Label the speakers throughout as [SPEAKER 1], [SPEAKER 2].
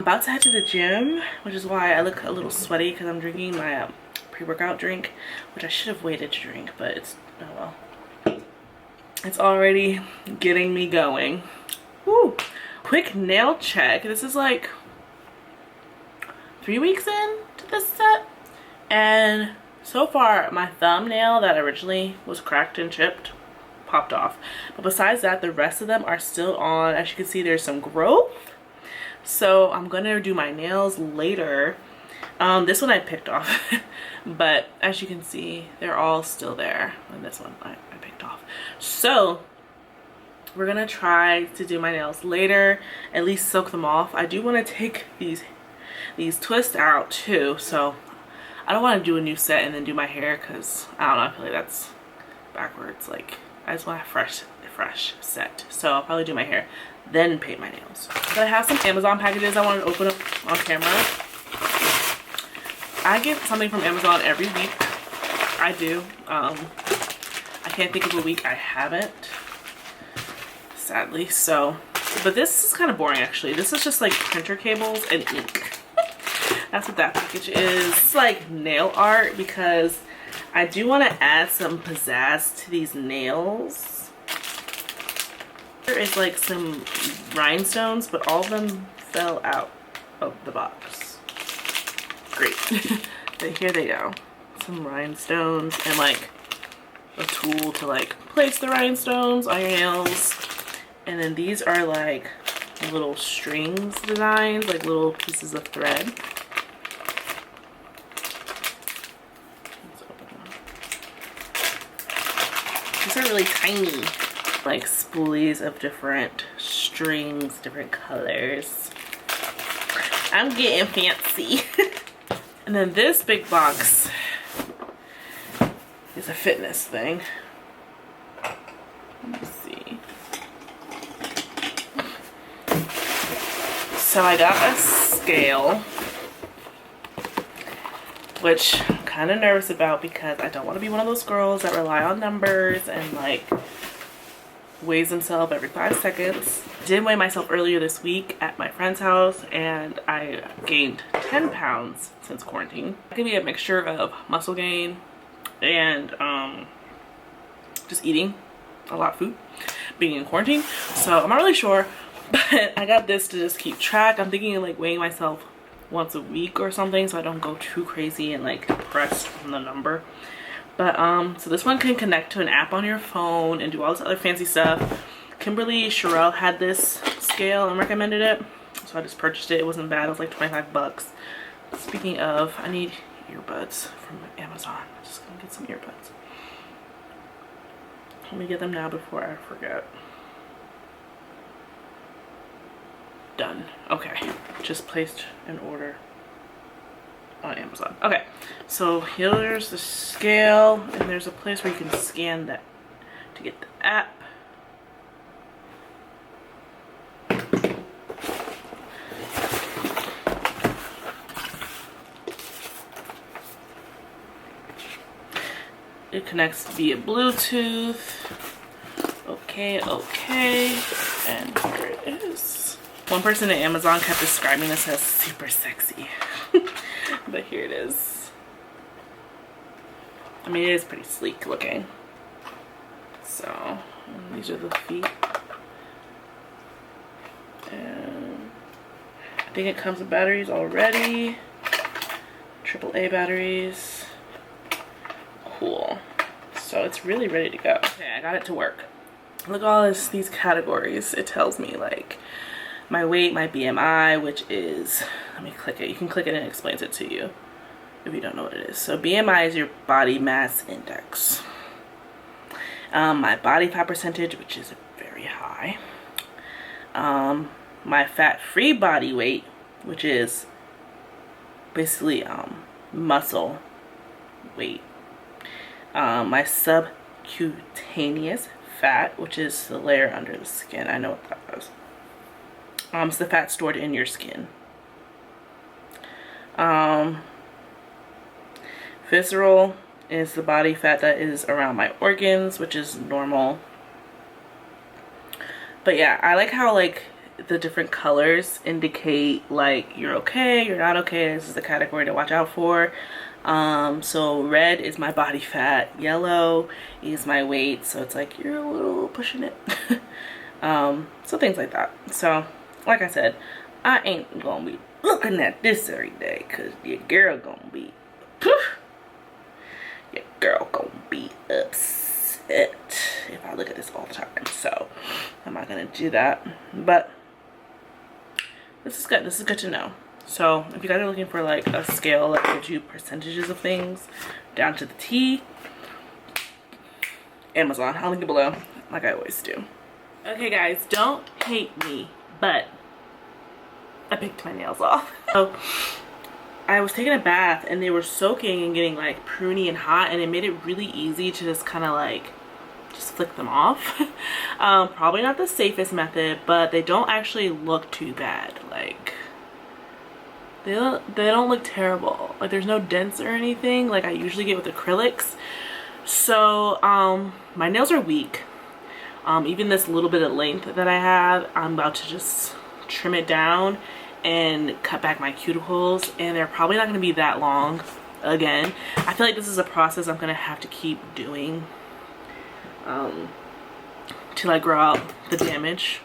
[SPEAKER 1] about to head to the gym, which is why I look a little sweaty because I'm drinking my pre-workout drink, which I should have waited to drink, but it's, oh well. It's already getting me going. Woo! Quick nail check. This is like 3 weeks in to this set, and so far my thumbnail that originally was cracked and chipped popped off, but besides that the rest of them are still on. As you can see, there's some growth, so I'm gonna do my nails later. This one I picked off but as you can see they're all still there, and this one I picked off. So we're gonna try to do my nails later, at least soak them off. I do want to take these twists out too, so I don't want to do a new set and then do my hair because I don't know, I feel like that's backwards. Like, I just want a fresh set, so I'll probably do my hair then paint my nails. But I have some Amazon packages I wanted to open up on camera. I get something from Amazon every week. I do. I can't think of a week I haven't, sadly. So, but this is kind of boring actually. This is just like printer cables and ink. That's what that package is. It's like nail art because I do want to add some pizzazz to these nails. There is like some rhinestones, but all of them fell out of the box. Great. But here they go. Some rhinestones and like a tool to like place the rhinestones on your nails. And then these are like little strings designs, like little pieces of thread. Let's open one. These are really tiny, like spoolies of different strings, different colors. I'm getting fancy. And then this big box is a fitness thing. Let me see. So I got a scale, which I'm kind of nervous about because I don't want to be one of those girls that rely on numbers and like weighs themselves every 5 seconds. I did weigh myself earlier this week at my friend's house and I gained 10 pounds since quarantine. It could be a mixture of muscle gain and just eating a lot of food, being in quarantine. So I'm not really sure, but I got this to just keep track. I'm thinking of like weighing myself once a week or something so I don't go too crazy and like depressed from the number. But so this one can connect to an app on your phone and do all this other fancy stuff. Kimberly Sherrill had this scale and recommended it, so I just purchased it. It wasn't bad. It was like 25 bucks. Speaking of, I need earbuds from Amazon. I'm just gonna get some earbuds. Let me get them now before I forget. Done. Okay, just placed an order on Amazon. Okay, so here's the scale, and there's a place where you can scan that to get the app. It connects via Bluetooth. Okay, and here it is. One person at Amazon kept describing this as super sexy. But here it is. I mean, it is pretty sleek looking. So, these are the feet. And I think it comes with batteries already. AAA batteries. Cool. So it's really ready to go. Okay, I got it to work. Look at all these categories. It tells me like my weight, my BMI, which is, let me click it. You can click it and it explains it to you if you don't know what it is. So BMI is your body mass index. My body fat percentage, which is very high. My fat-free body weight, which is basically muscle weight. My subcutaneous fat, which is the layer under the skin. I know what that is. It's the fat stored in your skin. Visceral is the body fat that is around my organs, which is normal. But yeah, I like how like the different colors indicate like you're okay, you're not okay. This is the category to watch out for. So red is my body fat, yellow is my weight, so it's like you're a little pushing it. So things like that. So like I said, I ain't gonna be looking at this every day because your girl gonna be upset if I look at this all the time. So I'm not gonna do that, but this is good. This is good to know. So if you guys are looking for like a scale that gives you percentages of things down to the T, Amazon, I'll link it below like I always do. Okay guys, don't hate me, but I picked my nails off. So I was taking a bath and they were soaking and getting like pruny and hot, and it made it really easy to just kind of like just flick them off. Probably not the safest method, but they don't actually look too bad. Like they don't look terrible. Like there's no dents or anything like I usually get with acrylics. So my nails are weak. Even this little bit of length that I have, I'm about to just trim it down and cut back my cuticles, and they're probably not going to be that long again. I feel like this is a process I'm going to have to keep doing till I grow out the damage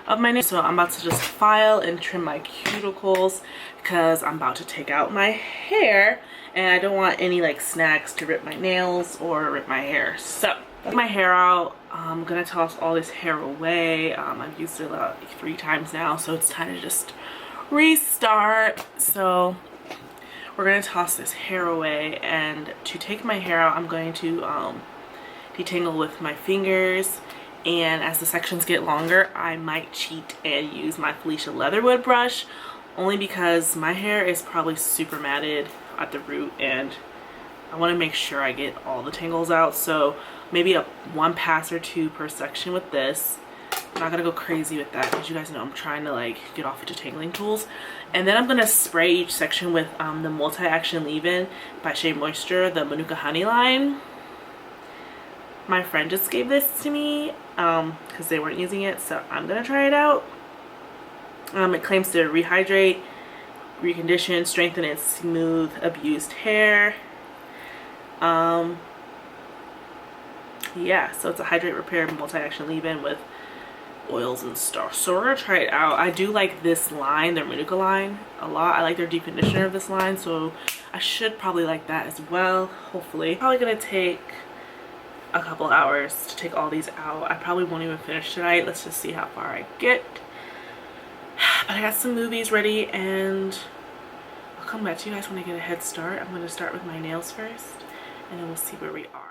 [SPEAKER 1] of my nails. So I'm about to just file and trim my cuticles because I'm about to take out my hair and I don't want any like snags to rip my nails or rip my hair. So my hair out, I'm gonna toss all this hair away. I've used it like 3 times now, so it's time to just restart. So we're gonna toss this hair away, and to take my hair out I'm going to detangle with my fingers, and as the sections get longer I might cheat and use my Felicia Leatherwood brush, only because my hair is probably super matted at the root and I want to make sure I get all the tangles out. So maybe one pass or 2 per section with this. I'm not gonna go crazy with that because you guys know I'm trying to like get off of detangling tools. And then I'm gonna spray each section with the multi-action leave-in by Shea Moisture, the Manuka Honey line. My friend just gave this to me because they weren't using it, so I'm gonna try it out. It claims to rehydrate, recondition, strengthen, and smooth abused hair. Yeah, so it's a hydrate, repair, multi-action leave-in with oils and stuff. So we're gonna try it out. I do like this line, their Manuka line, a lot. I like their deep conditioner of this line, so I should probably like that as well, hopefully. Probably gonna take a couple hours to take all these out. I probably won't even finish tonight. Let's just see how far I get. But I got some movies ready, and I'll come back to you guys when I get a head start. I'm gonna start with my nails first, and then we'll see where we are.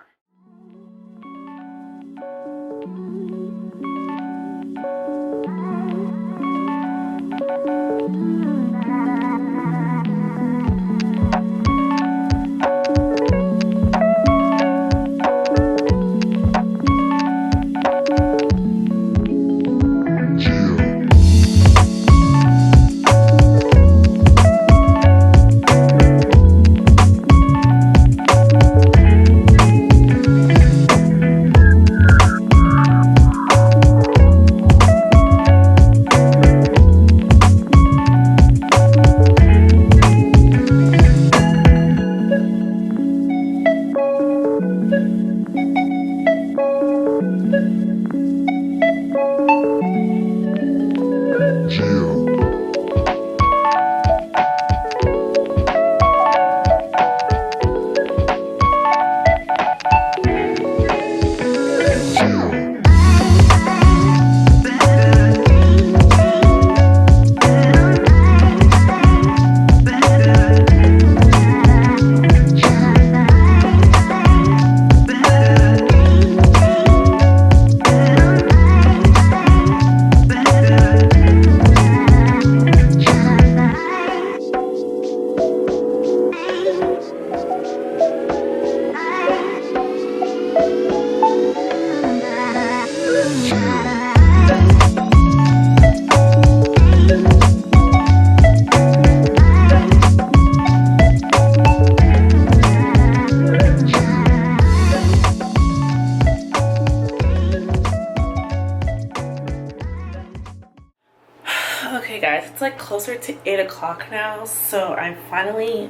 [SPEAKER 1] Okay guys, it's like closer to 8 o'clock now, so I'm finally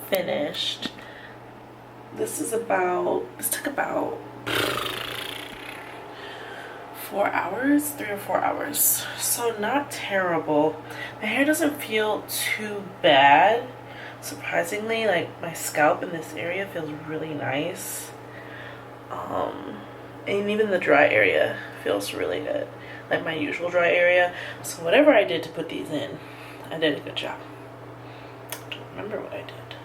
[SPEAKER 1] finished. This took about 4 hours, 3 or 4 hours, so not terrible. My hair doesn't feel too bad. Surprisingly, like my scalp in this area feels really nice. And even the dry area feels really good, like my usual dry area. So whatever I did to put these in, I did a good job. I don't remember what I did,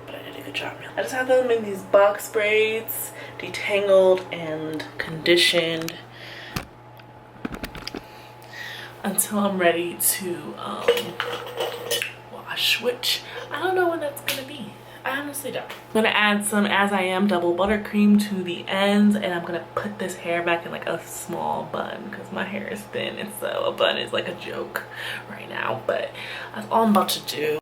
[SPEAKER 1] but I did a good job. I just have them in these box braids, detangled and conditioned until I'm ready to wash, which I don't know when that's gonna be. I honestly don't. I'm gonna add some As I Am double buttercream to the ends, and I'm gonna put this hair back in like a small bun because my hair is thin, and so a bun is like a joke right now, but that's all I'm about to do.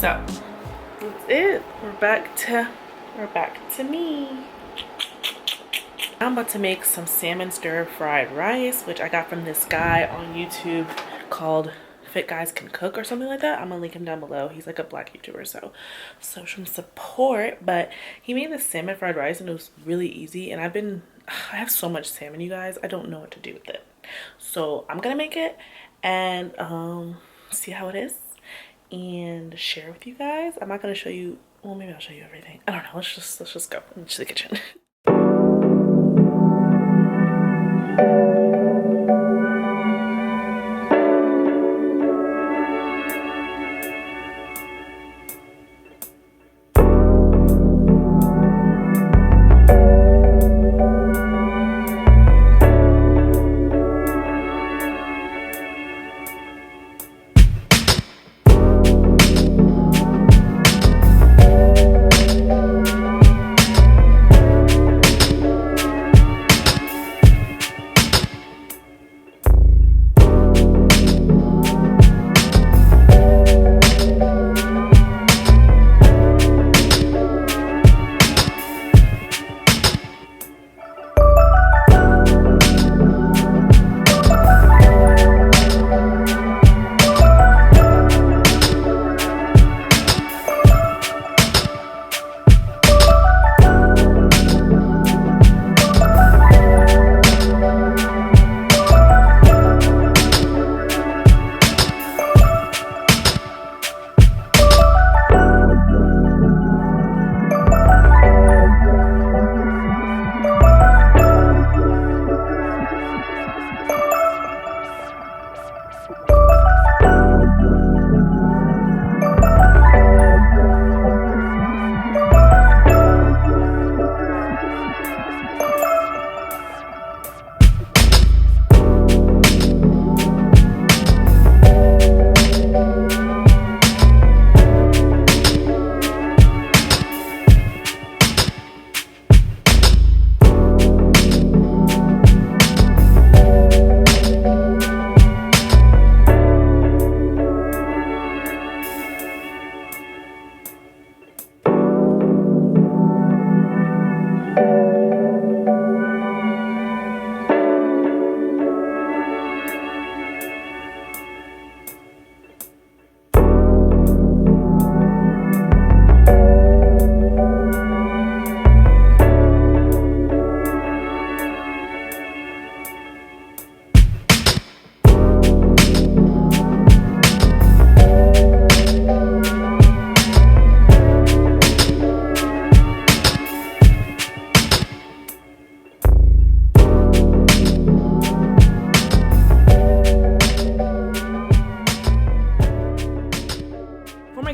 [SPEAKER 1] So that's it. We're back to me. I'm about to make some salmon stir fried rice, which I got from this guy on YouTube called Fit Guys Can Cook or something like that. I'm gonna link him down below. He's like a black YouTuber, so some support. But he made this salmon fried rice and it was really easy, and I have so much salmon, you guys, I don't know what to do with it. So I'm gonna make it and see how it is and share with you guys. I'm not gonna show you, well, maybe I'll show you everything. I don't know. Let's just go into the kitchen.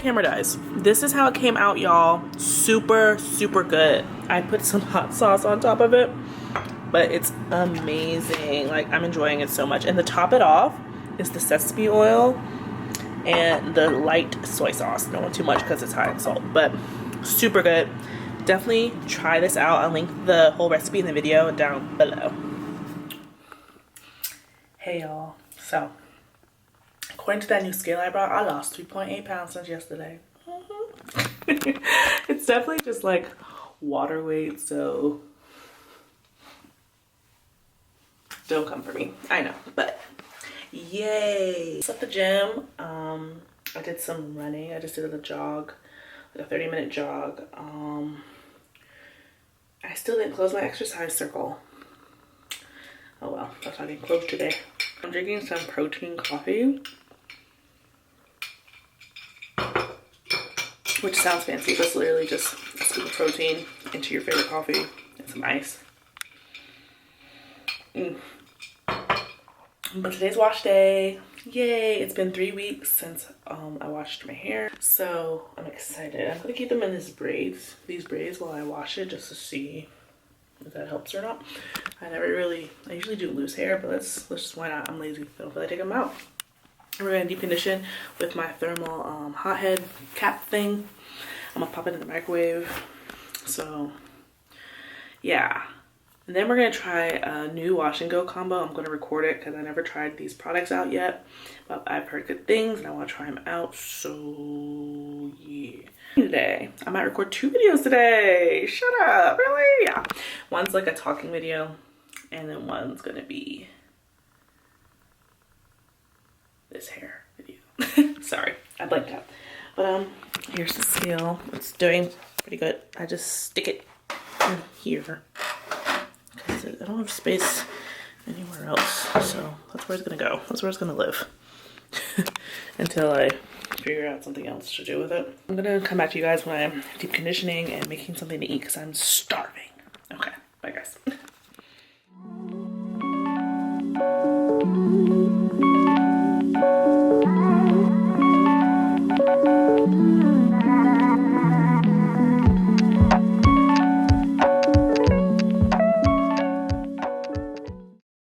[SPEAKER 1] Camera dies. This is how it came out, y'all. Super good. I put some hot sauce on top of it, but it's amazing. Like, I'm enjoying it so much. And to top it off is the sesame oil and the light soy sauce. Don't want too much because it's high in salt, but super good. Definitely try this out. I'll link the whole recipe in the video down below. Hey y'all. So, according to that new scale I brought, I lost 3.8 pounds since yesterday. It's definitely just like water weight, so don't come for me. I know, but yay. It's at the gym. I did some running. I just did a jog, like a 30-minute jog. I still didn't close my exercise circle. Oh well, that's not getting closed today. I'm drinking some protein coffee, which sounds fancy, but it's literally just a scoop of protein into your favorite coffee and some ice. But today's wash day. Yay! It's been 3 weeks since I washed my hair, so I'm excited. I'm gonna keep them in these braids while I wash it, just to see if that helps or not. I usually do loose hair, but let's just, why not? I'm lazy. I don't feel like taking them out. And we're gonna deep condition with my thermal hot head cap thing. I'm gonna pop it in the microwave. So yeah. And then we're gonna try a new wash and go combo. I'm gonna record it because I never tried these products out yet, but I've heard good things and I want to try them out. So yeah. Today I might record 2 videos today. Shut up. Really? Yeah. One's like a talking video, and then one's gonna be this hair video. Sorry, I blanked out. But here's the scale. It's doing pretty good. I just stick it in here because I don't have space anywhere else, so that's where it's gonna go. That's where it's gonna live until I figure out something else to do with it. I'm gonna come back to you guys when I'm deep conditioning and making something to eat because I'm starving. Okay, bye guys.